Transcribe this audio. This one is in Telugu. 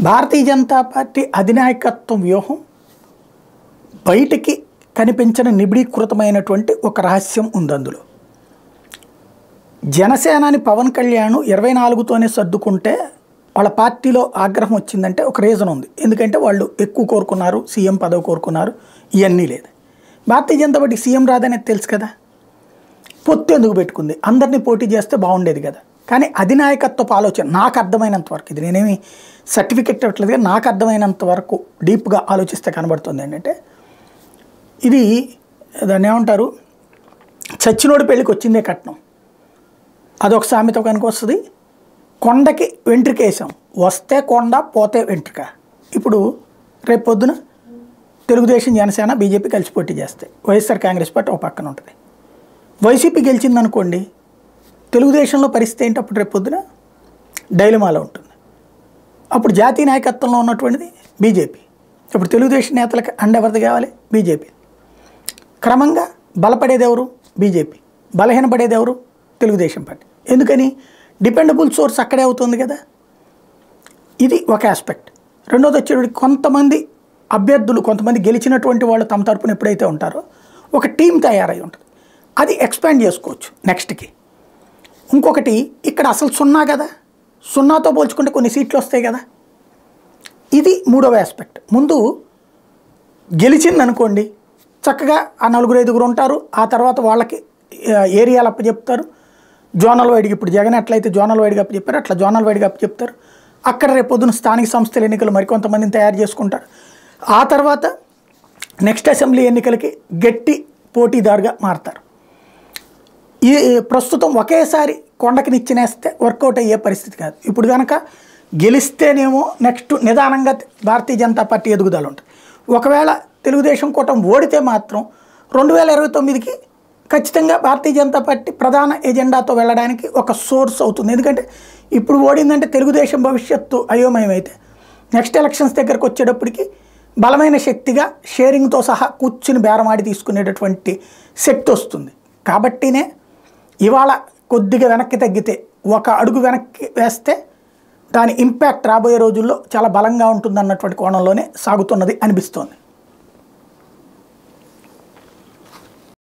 భారతీయ జనతా పార్టీ అధినాయకత్వం వ్యూహం బయటికి కనిపించని నిబిడీకృతమైనటువంటి ఒక రహస్యం ఉంది అందులో. జనసేనాని పవన్ కళ్యాణ్ 24తోనే సర్దుకుంటే వాళ్ళ పార్టీలో ఆగ్రహం వచ్చిందంటే ఒక రీజన్ ఉంది. ఎందుకంటే వాళ్ళు ఎక్కువ కోరుకున్నారు, సీఎం పదవి కోరుకున్నారు, ఇవన్నీ లేదు. భారతీయ జనతా పార్టీ సీఎం రాదనేది తెలుసు కదా, పొత్తు ఎందుకు పెట్టుకుంది, అందరినీ పోటీ చేస్తే బాగుండేది కదా. కానీ అధినాయకత్వపు ఆలోచన నాకు అర్థమైనంత వరకు, ఇది నేనేమి సర్టిఫికెట్ ఇవ్వట్లేదు కానీ నాకు అర్థమైనంత వరకు డీప్గా ఆలోచిస్తే కనబడుతుంది ఏంటంటే, ఇది దాన్ని ఏమంటారు, చచ్చినోడి పెళ్ళికి వచ్చిందే కట్నం, అదొక సామెత కనుక వస్తుంది. కొండకి వెంట్రుకేసాం, వస్తే కొండ పోతే వెంట్రుక. ఇప్పుడు రేపు పొద్దున తెలుగుదేశం, జనసేన, బీజేపీ కలిసి పోటీ చేస్తాయి. వైఎస్ఆర్ కాంగ్రెస్ పార్టీ ఒక పక్కన ఉంటుంది. వైసీపీ గెలిచిందనుకోండి, తెలుగుదేశంలో పరిస్థితి ఏంటి? అప్పుడు రేపు పొద్దున డైలమాలో ఉంటుంది. అప్పుడు జాతీయ నాయకత్వంలో ఉన్నటువంటిది బీజేపీ. ఇప్పుడు తెలుగుదేశం నేతలకు అండెవరిది కావాలి? బీజేపీ. క్రమంగా బలపడేది ఎవరు? బీజేపీ. బలహీనపడేది ఎవరు? తెలుగుదేశం పార్టీ. ఎందుకని? డిపెండబుల్ సోర్స్ అక్కడే అవుతుంది కదా. ఇది ఒక ఆస్పెక్ట్. రెండోది వచ్చేటప్పటికి కొంతమంది అభ్యర్థులు, కొంతమంది గెలిచినటువంటి వాళ్ళు తమ తరపున ఎప్పుడైతే ఉంటారో ఒక టీం తయారై ఉంటుంది, అది ఎక్స్పాండ్ చేసుకోవచ్చు నెక్స్ట్కి. ఇంకొకటి, ఇక్కడ అసలు సున్నా కదా, సున్నాతో పోల్చుకుంటే కొన్ని సీట్లు వస్తాయి కదా. ఇది మూడవ ఆస్పెక్ట్. ముందు గెలిచిందనుకోండి, చక్కగా ఆ 4-5 ఉంటారు. ఆ తర్వాత వాళ్ళకి ఏరియాలు అప్పచెప్తారు. జోనల్ వైడ్గా, ఇప్పుడు జగన్ ఎట్లయితే జోనల్ వైడ్గా అప్పచెప్పారు అట్లా జోనల్ వైడ్గా అప్పచెప్తారు. అక్కడ రేపు పొద్దున స్థానిక సంస్థల ఎన్నికలు మరికొంతమందిని తయారు చేసుకుంటారు. ఆ తర్వాత నెక్స్ట్ అసెంబ్లీ ఎన్నికలకి గట్టి పోటీదారుగా మారతారు. ఈ ప్రస్తుతం ఒకేసారి కొండకి నిచ్చినేస్తే వర్కౌట్ అయ్యే పరిస్థితి కాదు. ఇప్పుడు కనుక గెలిస్తేనేమో నెక్స్ట్ నిదానంగా భారతీయ జనతా పార్టీ ఎదుగుదల ఉంటుంది. ఒకవేళ తెలుగుదేశం కూటమి ఓడితే మాత్రం 2029కి ఖచ్చితంగా భారతీయ జనతా పార్టీ ప్రధాన ఎజెండాతో వెళ్ళడానికి ఒక సోర్స్ అవుతుంది. ఎందుకంటే ఇప్పుడు ఓడిందంటే తెలుగుదేశం భవిష్యత్తు అయోమయం అయితే నెక్స్ట్ ఎలక్షన్స్ దగ్గరకు వచ్చేటప్పటికి బలమైన శక్తిగా షేరింగ్తో సహా కూర్చుని బేరమాడి తీసుకునేటటువంటి శక్తి వస్తుంది. కాబట్టినే ఇవాళ కొద్దిగా వెనక్కి తగ్గితే, ఒక అడుగు వెనక్కి వేస్తే దాని ఇంపాక్ట్ రాబోయే రోజుల్లో చాలా బలంగా ఉంటుందన్నటువంటి కోణంలోనే సాగుతున్నది అనిపిస్తోంది.